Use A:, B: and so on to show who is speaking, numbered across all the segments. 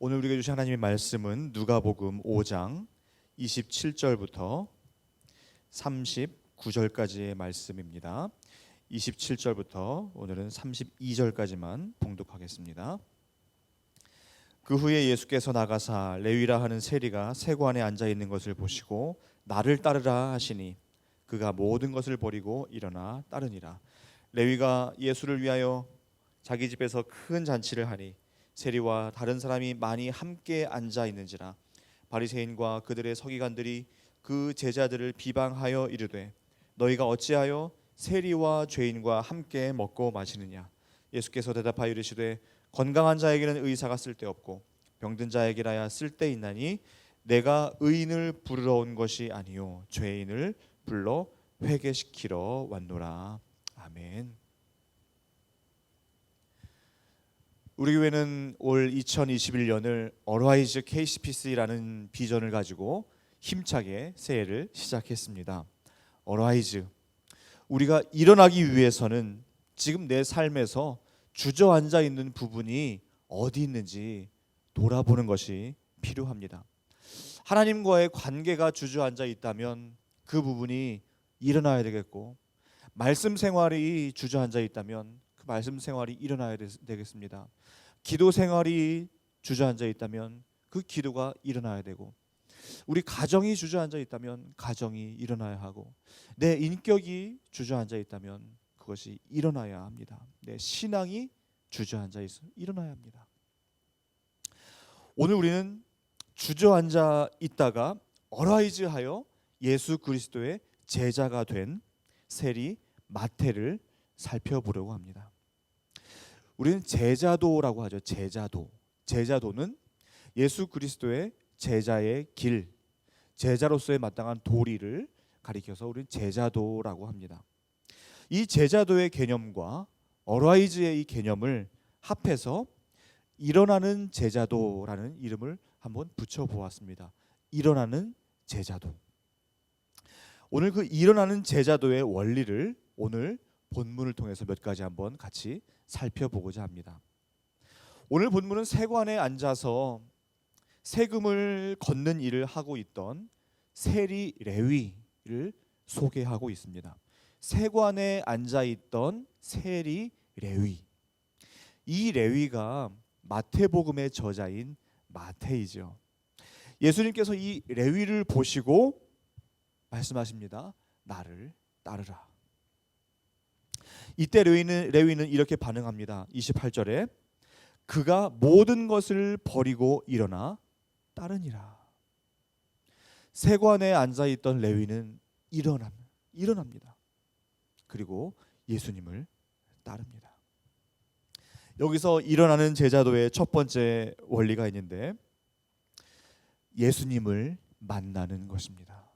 A: 오늘 우리에게 주신 하나님의 말씀은 누가복음 5장 27절부터 39절까지의 말씀입니다. 27절부터 오늘은 32절까지만 봉독하겠습니다. 그 후에 예수께서 나가사 레위라 하는 세리가 세관에 앉아 있는 것을 보시고 나를 따르라 하시니 그가 모든 것을 버리고 일어나 따르니라. 레위가 예수를 위하여 자기 집에서 큰 잔치를 하니 세리와 다른 사람이 많이 함께 앉아 있는지라. 바리새인과 그들의 서기관들이 그 제자들을 비방하여 이르되 너희가 어찌하여 세리와 죄인과 함께 먹고 마시느냐. 예수께서 대답하여 이르시되 건강한 자에게는 의사가 쓸데없고 병든 자에게라야 쓸데있나니 내가 의인을 부르러 온 것이 아니요 죄인을 불러 회개시키러 왔노라. 아멘. 우리 교회는 올 2021년을 어라이즈 KCPC라는 비전을 가지고 힘차게 새해를 시작했습니다. 어라이즈, 우리가 일어나기 위해서는 지금 내 삶에서 주저앉아 있는 부분이 어디 있는지 돌아보는 것이 필요합니다. 하나님과의 관계가 주저앉아 있다면 그 부분이 일어나야 되겠고, 말씀 생활이 주저앉아 있다면 그 말씀 생활이 일어나야 되겠습니다. 기도 생활이 주저앉아 있다면 그 기도가 일어나야 되고, 우리 가정이 주저앉아 있다면 가정이 일어나야 하고, 내 인격이 주저앉아 있다면 그것이 일어나야 합니다. 내 신앙이 주저앉아 있어 일어나야 합니다. 오늘 우리는 주저앉아 있다가 어라이즈하여 예수 그리스도의 제자가 된 세리 마태를 살펴보려고 합니다. 우리는 제자도라고 하죠. 제자도는 예수 그리스도의 제자의 길, 제자로서의 마땅한 도리를 가리켜서 우리는 제자도라고 합니다. 이 제자도의 개념과 어라이즈의 이 개념을 합해서 일어나는 제자도라는 이름을 한번 붙여보았습니다. 일어나는 제자도. 오늘 그 일어나는 제자도의 원리를 오늘 본문을 통해서 몇 가지 한번 같이 살펴보고자 합니다. 오늘 본문은 세관에 앉아서 세금을 걷는 일을 하고 있던 세리 레위를 소개하고 있습니다. 세관에 앉아 있던 세리 레위. 이 레위가 마태복음의 저자인 마태이죠. 예수님께서 이 레위를 보시고 말씀하십니다. 나를 따르라. 이때 레위는 이렇게 반응합니다. 28절에 그가 모든 것을 버리고 일어나 따르니라. 세관에 앉아있던 레위는 일어납니다. 그리고 예수님을 따릅니다. 여기서 일어나는 제자도의 첫 번째 원리가 있는데 예수님을 만나는 것입니다.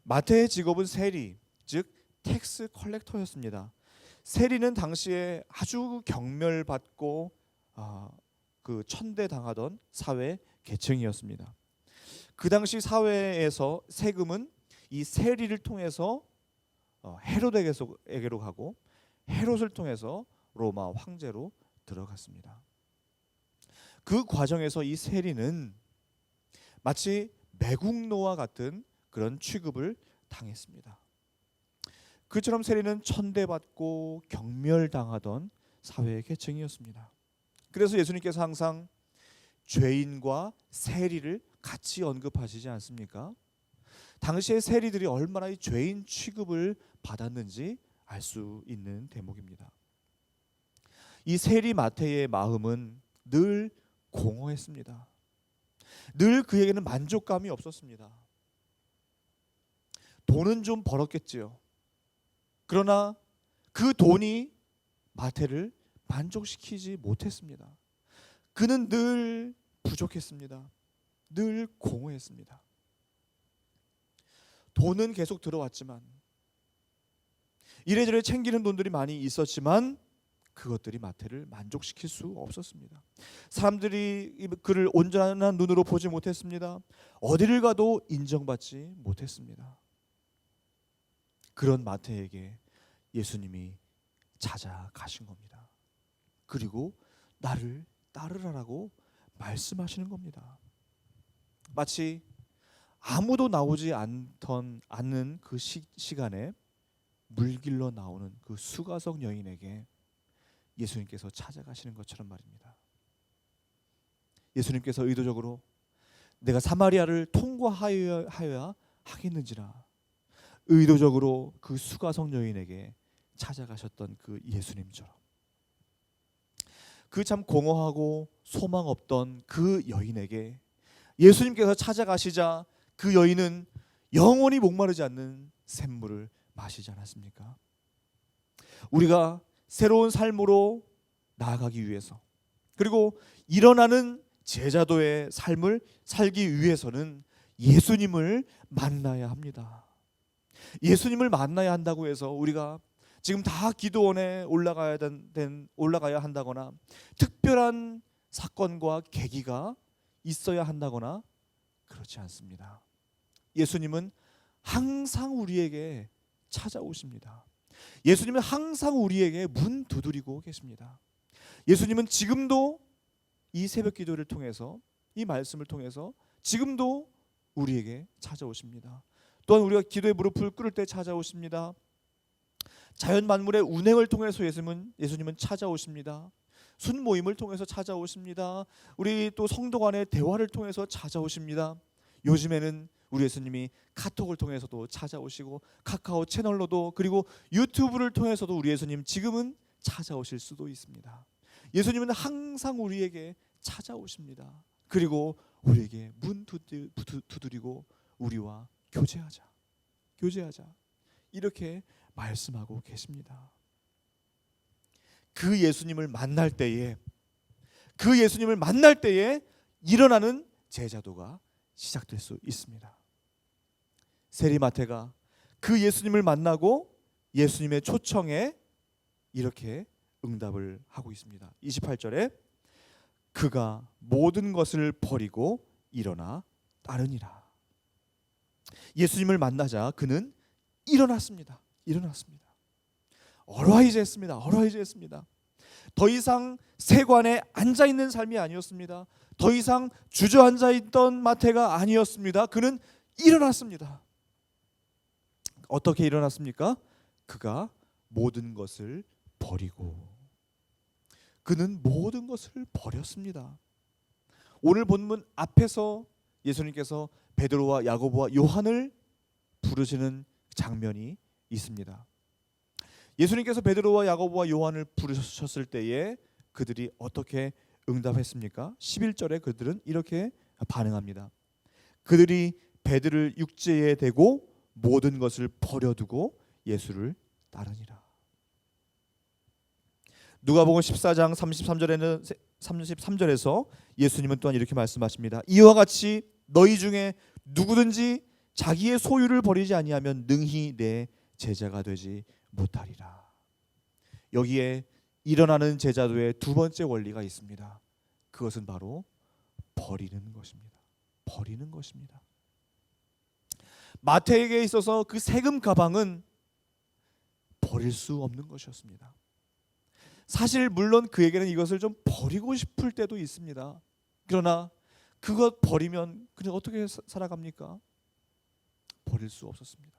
A: 마태의 직업은 세리, 즉 텍스 컬렉터였습니다. 세리는 당시에 아주 경멸받고 그 천대당하던 사회 계층이었습니다. 그 당시 사회에서 세금은 이 세리를 통해서 헤롯에게로 가고 헤롯을 통해서 로마 황제로 들어갔습니다. 그 과정에서 이 세리는 마치 매국노와 같은 그런 취급을 당했습니다. 그처럼 세리는 천대받고 경멸당하던 사회의 계층이었습니다. 그래서 예수님께서 항상 죄인과 세리를 같이 언급하시지 않습니까? 당시의 세리들이 얼마나 이 죄인 취급을 받았는지 알 수 있는 대목입니다. 이 세리 마태의 마음은 늘 공허했습니다. 늘 그에게는 만족감이 없었습니다. 돈은 좀 벌었겠지요. 그러나 그 돈이 마태를 만족시키지 못했습니다. 그는 늘 부족했습니다. 늘 공허했습니다. 돈은 계속 들어왔지만, 이래저래 챙기는 돈들이 많이 있었지만 그것들이 마태를 만족시킬 수 없었습니다. 사람들이 그를 온전한 눈으로 보지 못했습니다. 어디를 가도 인정받지 못했습니다. 그런 마태에게 예수님이 찾아가신 겁니다. 그리고 나를 따르라라고 말씀하시는 겁니다. 마치 아무도 나오지 않는 그 시간에 물길로 나오는 그 수가성 여인에게 예수님께서 찾아가시는 것처럼 말입니다. 예수님께서 의도적으로 내가 사마리아를 통과하여야 하겠는지라 의도적으로 그 수가성 여인에게 찾아가셨던 그 예수님처럼 그 참 공허하고 소망 없던 그 여인에게 예수님께서 찾아가시자 그 여인은 영원히 목마르지 않는 샘물을 마시지 않았습니까? 우리가 새로운 삶으로 나아가기 위해서 그리고 일어나는 제자도의 삶을 살기 위해서는 예수님을 만나야 합니다. 예수님을 만나야 한다고 해서 우리가 지금 다 기도원에 올라가야 한다거나 특별한 사건과 계기가 있어야 한다거나 그렇지 않습니다. 예수님은 항상 우리에게 찾아오십니다. 예수님은 항상 우리에게 문 두드리고 계십니다. 예수님은 지금도 이 새벽 기도를 통해서 이 말씀을 통해서 지금도 우리에게 찾아오십니다. 또한 우리가 기도의 무릎을 꿇을 때 찾아오십니다. 자연 만물의 운행을 통해서 예수님은 찾아오십니다. 순모임을 통해서 찾아오십니다. 우리 또 성도 간의 대화를 통해서 찾아오십니다. 요즘에는 우리 예수님이 카톡을 통해서도 찾아오시고 카카오 채널로도 그리고 유튜브를 통해서도 우리 예수님 지금은 찾아오실 수도 있습니다. 예수님은 항상 우리에게 찾아오십니다. 그리고 우리에게 문 두드리고 우리와 교제하자 이렇게 말씀하고 계십니다. 그 예수님을 만날 때에 일어나는 제자도가 시작될 수 있습니다. 세리마태가 그 예수님을 만나고 예수님의 초청에 이렇게 응답을 하고 있습니다. 28절에 그가 모든 것을 버리고 일어나 따르니라. 예수님을 만나자 그는 일어났습니다. 어라이즈했습니다. 더 이상 세관에 앉아있는 삶이 아니었습니다. 더 이상 주저앉아있던 마태가 아니었습니다. 그는 일어났습니다. 어떻게 일어났습니까? 그가 모든 것을 버리고 그는 모든 것을 버렸습니다. 오늘 본문 앞에서 예수님께서 베드로와 야고보와 요한을 부르시는 장면이 있습니다. 예수님께서 베드로와 야고보와 요한을 부르셨을 때에 그들이 어떻게 응답했습니까? 11절에 그들은 이렇게 반응합니다. 그들이 베드를 육지에 대고 모든 것을 버려두고 예수를 따르니라. 누가복음 14장 33절에서 예수님은 또한 이렇게 말씀하십니다. 이와 같이 너희 중에 누구든지 자기의 소유를 버리지 아니하면 능히 내 제자가 되지 못하리라. 여기에 일어나는 제자도의 두 번째 원리가 있습니다. 그것은 바로 버리는 것입니다. 마태에게 있어서 그 세금 가방은 버릴 수 없는 것이었습니다. 사실 물론 그에게는 이것을 좀 버리고 싶을 때도 있습니다. 그러나 그것 버리면 그냥 어떻게 살아갑니까? 버릴 수 없었습니다.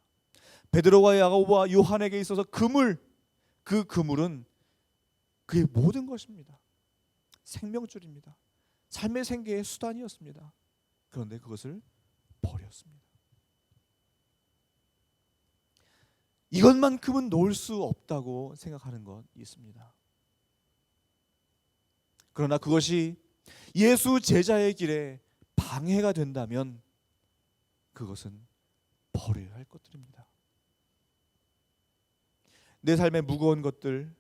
A: 베드로와 야고보와 요한에게 있어서 그 그물은 그의 모든 것입니다. 생명줄입니다. 삶의 생계의 수단이었습니다. 그런데 그것을 버렸습니다. 이것만큼은 놓을 수 없다고 생각하는 것 있습니다. 그러나 그것이 예수 제자의 길에 방해가 된다면 그것은 버려야 할 것들입니다. 내 삶의 무거운 것들,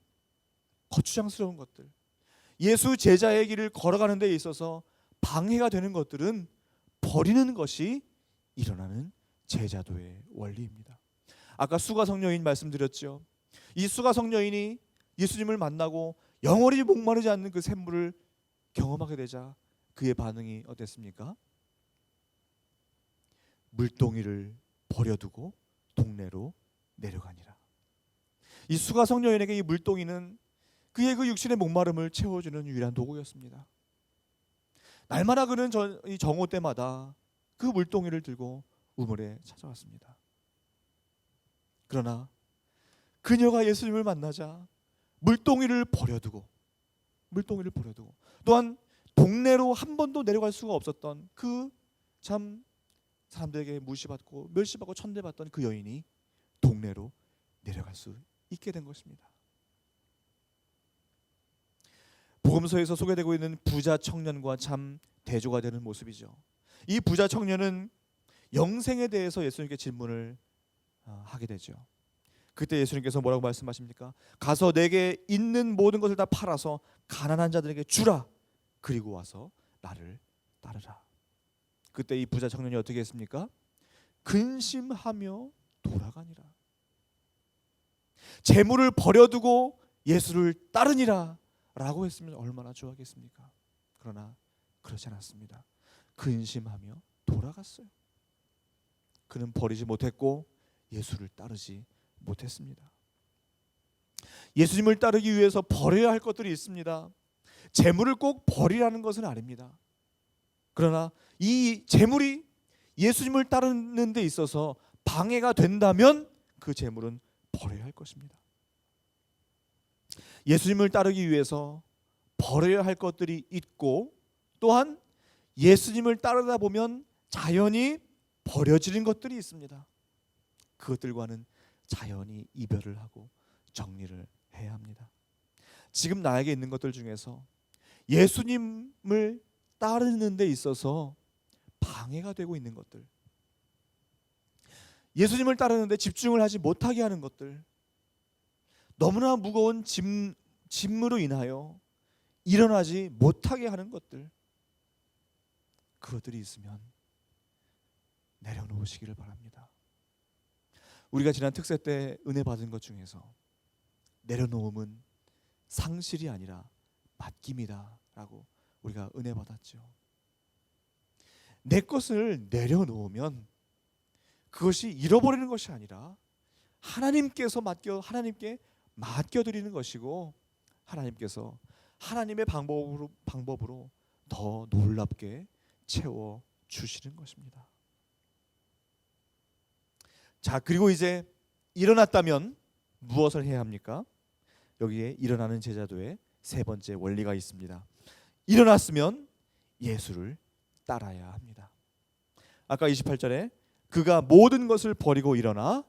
A: 거추장스러운 것들, 예수 제자의 길을 걸어가는 데 있어서 방해가 되는 것들은 버리는 것이 일어나는 제자도의 원리입니다. 아까 수가성 여인 말씀드렸죠. 이 수가성 여인이 예수님을 만나고 영원히 목마르지 않는 그 샘물을 경험하게 되자 그의 반응이 어땠습니까? 물동이를 버려두고 동네로 내려가니라. 이 수가성 여인에게 이 물동이는 그의 그 육신의 목마름을 채워주는 유일한 도구였습니다. 날마다 그는 이 정오 때마다 그 물동이를 들고 우물에 찾아왔습니다. 그러나 그녀가 예수님을 만나자 물동이를 버려두고 또한 동네로 한 번도 내려갈 수가 없었던 그 참 사람들에게 무시받고 멸시받고 천대받던 그 여인이 동네로 내려갈 수 있게 된 것입니다. 복음서에서 소개되고 있는 부자 청년과 참 대조가 되는 모습이죠. 이 부자 청년은 영생에 대해서 예수님께 질문을 하게 되죠. 그때 예수님께서 뭐라고 말씀하십니까? 가서 내게 있는 모든 것을 다 팔아서 가난한 자들에게 주라. 그리고 와서 나를 따르라. 그때 이 부자 청년이 어떻게 했습니까? 근심하며 돌아가니라. 재물을 버려두고 예수를 따르니라 라고 했으면 얼마나 좋아하겠습니까? 그러나 그렇지 않았습니다. 근심하며 돌아갔어요. 그는 버리지 못했고 예수를 따르지 못했습니다. 예수님을 따르기 위해서 버려야 할 것들이 있습니다. 재물을 꼭 버리라는 것은 아닙니다. 그러나 이 재물이 예수님을 따르는 데 있어서 방해가 된다면 그 재물은 버려야 할 것입니다. 예수님을 따르기 위해서 버려야 할 것들이 있고 또한 예수님을 따르다 보면 자연히 버려지는 것들이 있습니다. 그것들과는 자연히 이별을 하고 정리를 해야 합니다. 지금 나에게 있는 것들 중에서 예수님을 따르는 데 있어서 방해가 되고 있는 것들, 예수님을 따르는데 집중을 하지 못하게 하는 것들, 너무나 무거운 짐으로 인하여 일어나지 못하게 하는 것들, 그것들이 있으면 내려놓으시기를 바랍니다. 우리가 지난 특세 때 은혜 받은 것 중에서 내려놓음은 상실이 아니라 맡김이다 라고 우리가 은혜 받았죠. 내 것을 내려놓으면 그것이 잃어버리는 것이 아니라 하나님께 맡겨드리는 것이고 하나님께서 하나님의 방법으로 더 놀랍게 채워주시는 것입니다. 자, 그리고 이제 일어났다면 무엇을 해야 합니까? 여기에 일어나는 제자도의 세 번째 원리가 있습니다. 일어났으면 예수를 따라야 합니다. 아까 28절에 그가 모든 것을 버리고 일어나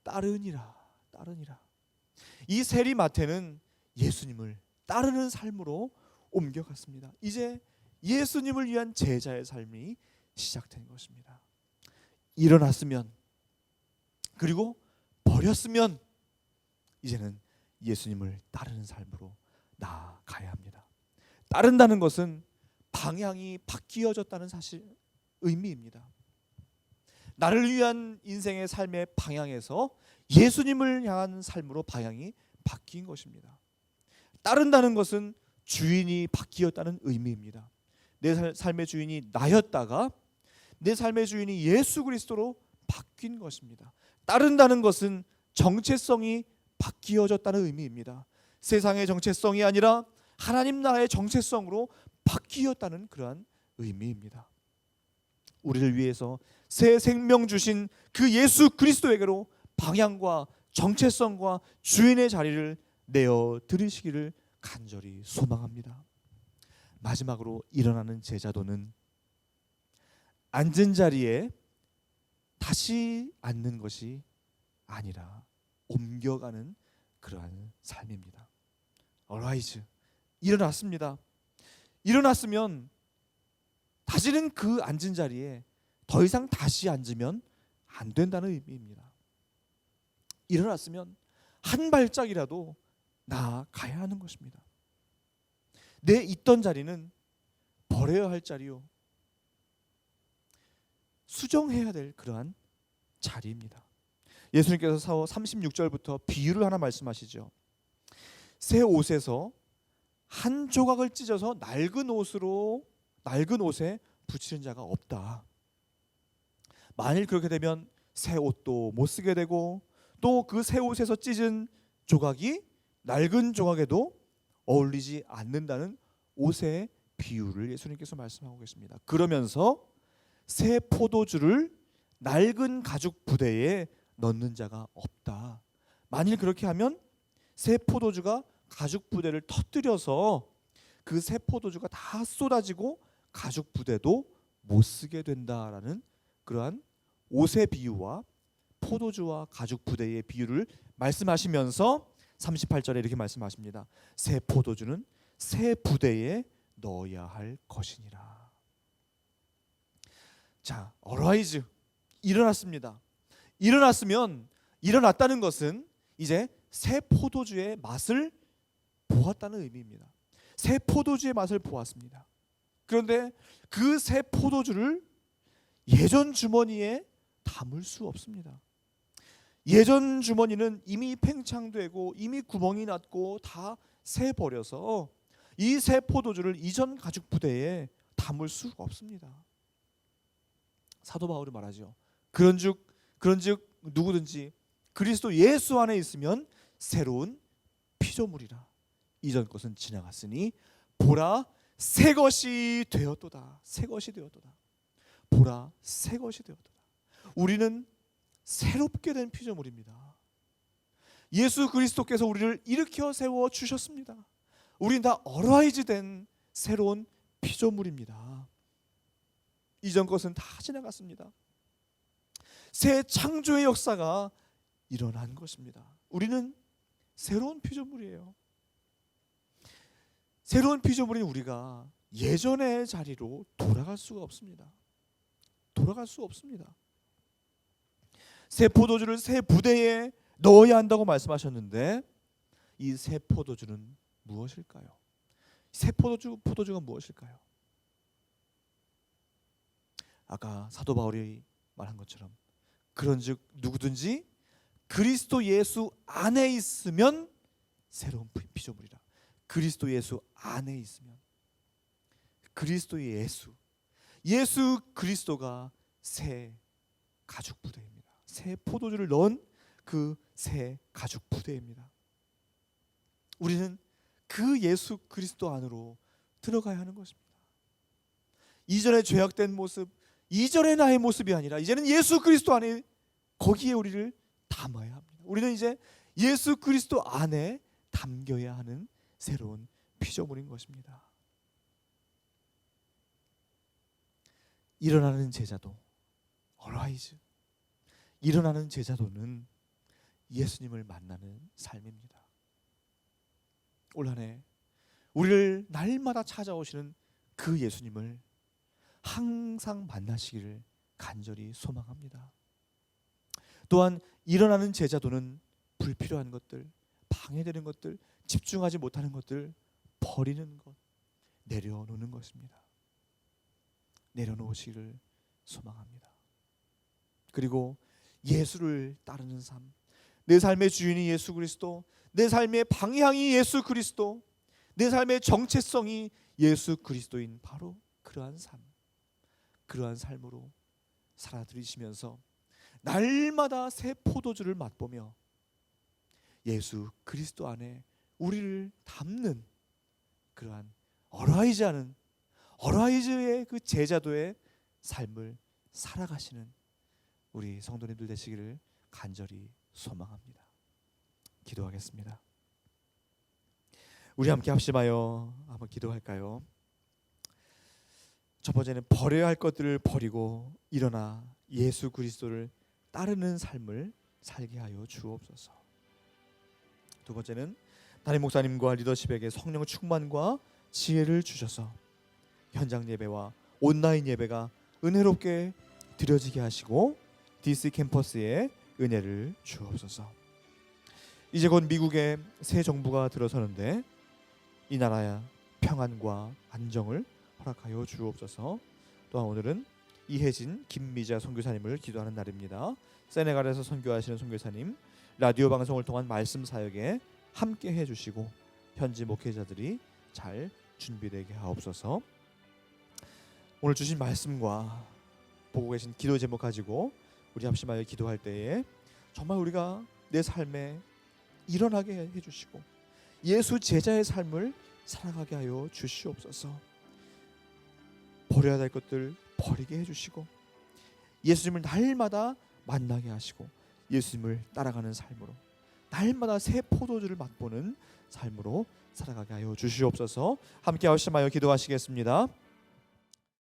A: 따르니라. 이 세리마태는 예수님을 따르는 삶으로 옮겨갔습니다. 이제 예수님을 위한 제자의 삶이 시작된 것입니다. 일어났으면 그리고 버렸으면 이제는 예수님을 따르는 삶으로 나아가야 합니다. 따른다는 것은 방향이 바뀌어졌다는 사실, 의미입니다. 나를 위한 인생의 삶의 방향에서 예수님을 향한 삶으로 방향이 바뀐 것입니다. 따른다는 것은 주인이 바뀌었다는 의미입니다. 내 삶의 주인이 나였다가 내 삶의 주인이 예수 그리스도로 바뀐 것입니다. 따른다는 것은 정체성이 바뀌어졌다는 의미입니다. 세상의 정체성이 아니라 하나님 나라의 정체성으로 바뀌었다는 그러한 의미입니다. 우리를 위해서 새 생명 주신 그 예수 그리스도에게로 방향과 정체성과 주인의 자리를 내어 드리시기를 간절히 소망합니다. 마지막으로 일어나는 제자도는 앉은 자리에 다시 앉는 것이 아니라 옮겨가는 그러한 삶입니다. 어라이즈, 일어났습니다. 일어났으면 다시는 그 앉은 자리에 더 이상 다시 앉으면 안 된다는 의미입니다. 일어났으면 한 발짝이라도 나아가야 하는 것입니다. 내 있던 자리는 버려야 할 자리요, 수정해야 될 그러한 자리입니다. 예수님께서 36절부터 비유를 하나 말씀하시죠. 새 옷에서 한 조각을 찢어서 낡은 옷에 붙이는 자가 없다. 만일 그렇게 되면 새 옷도 못 쓰게 되고 또 그 새 옷에서 찢은 조각이 낡은 조각에도 어울리지 않는다는 옷의 비유를 예수님께서 말씀하고 계십니다. 그러면서 새 포도주를 낡은 가죽 부대에 넣는 자가 없다. 만일 그렇게 하면 새 포도주가 가죽 부대를 터뜨려서 그 새 포도주가 다 쏟아지고 가죽 부대도 못 쓰게 된다라는 그러한 옷의 비유와 포도주와 가죽 부대의 비유를 말씀하시면서 38절에 이렇게 말씀하십니다. 새 포도주는 새 부대에 넣어야 할 것이니라. 자, 어라이즈, 일어났습니다. 일어났다는 것은 이제 새 포도주의 맛을 보았다는 의미입니다. 새 포도주의 맛을 보았습니다. 그런데 그 새 포도주를 예전 주머니에 담을 수 없습니다. 예전 주머니는 이미 팽창되고 이미 구멍이 났고 다 새버려서 이 새 포도주를 이전 가죽 부대에 담을 수가 없습니다. 사도 바울이 말하죠. 그런즉 누구든지 그리스도 예수 안에 있으면 새로운 피조물이라. 이전 것은 지나갔으니 보라 새 것이 되었도다. 새 것이 되었도다. 보라 새 것이 되었도다. 우리는 새롭게 된 피조물입니다. 예수 그리스도께서 우리를 일으켜 세워 주셨습니다. 우린 다 어라이즈 된 새로운 피조물입니다. 이전 것은 다 지나갔습니다. 새 창조의 역사가 일어난 것입니다. 우리는 새로운 피조물이에요. 새로운 피조물인 우리가 예전의 자리로 돌아갈 수가 없습니다. 돌아갈 수 없습니다. 새 포도주를 새 부대에 넣어야 한다고 말씀하셨는데 이 새 포도주는 무엇일까요? 새 포도주가 무엇일까요? 아까 사도 바울이 말한 것처럼 그런즉 누구든지 그리스도 예수 안에 있으면 새로운 피조물이라. 그리스도 예수 안에 있으면 그리스도 예수 그리스도가 새 가죽 부대입니다. 새 포도주를 넣은 그 새 가죽 부대입니다. 우리는 그 예수 그리스도 안으로 들어가야 하는 것입니다. 이전에 죄악된 모습, 이전의 나의 모습이 아니라 이제는 예수 그리스도 안에 거기에 우리를 담아야 합니다. 우리는 이제 예수 그리스도 안에 담겨야 하는 새로운 피조물인 것입니다. 일어나는 제자도 어라이즈. 일어나는 제자도는 예수님을 만나는 삶입니다. 올 한 해 우리를 날마다 찾아오시는 그 예수님을 항상 만나시기를 간절히 소망합니다. 또한 일어나는 제자도는 불필요한 것들, 방해되는 것들, 집중하지 못하는 것들 버리는 것, 내려놓는 것입니다. 내려놓으시기를 소망합니다. 그리고 예수를 따르는 삶, 내 삶의 주인이 예수 그리스도, 내 삶의 방향이 예수 그리스도, 내 삶의 정체성이 예수 그리스도인 바로 그러한 삶, 그러한 삶으로 살아들이시면서 날마다 새 포도주를 맛보며 예수 그리스도 안에 우리를 담는 그러한 어라이즈의 그 제자도의 삶을 살아가시는 우리 성도님들 되시기를 간절히 소망합니다. 기도하겠습니다. 우리 함께 합심하여 한번 기도할까요? 첫 번째는 버려야 할 것들을 버리고 일어나 예수 그리스도를 따르는 삶을 살게 하여 주옵소서. 두 번째는 담임 목사님과 리더십에게 성령 충만과 지혜를 주셔서 현장 예배와 온라인 예배가 은혜롭게 드려지게 하시고 DC 캠퍼스에 은혜를 주옵소서. 이제 곧 미국의 새 정부가 들어서는데 이 나라의 평안과 안정을 허락하여 주옵소서. 또한 오늘은 이혜진, 김미자 선교사님을 기도하는 날입니다. 세네갈에서 선교하시는 선교사님, 라디오 방송을 통한 말씀 사역에 함께 해주시고 현지 목회자들이 잘 준비되게 하옵소서. 오늘 주신 말씀과 보고 계신 기도 제목 가지고 우리 합심하여 기도할 때에 정말 우리가 내 삶에 일어나게 해주시고 예수 제자의 삶을 살아가게 하여 주시옵소서. 버려야 될 것들 버리게 해주시고 예수님을 날마다 만나게 하시고 예수님을 따라가는 삶으로 날마다 새 포도주를 맛보는 삶으로 살아가게 하여 주시옵소서. 함께 하시마여 기도하시겠습니다.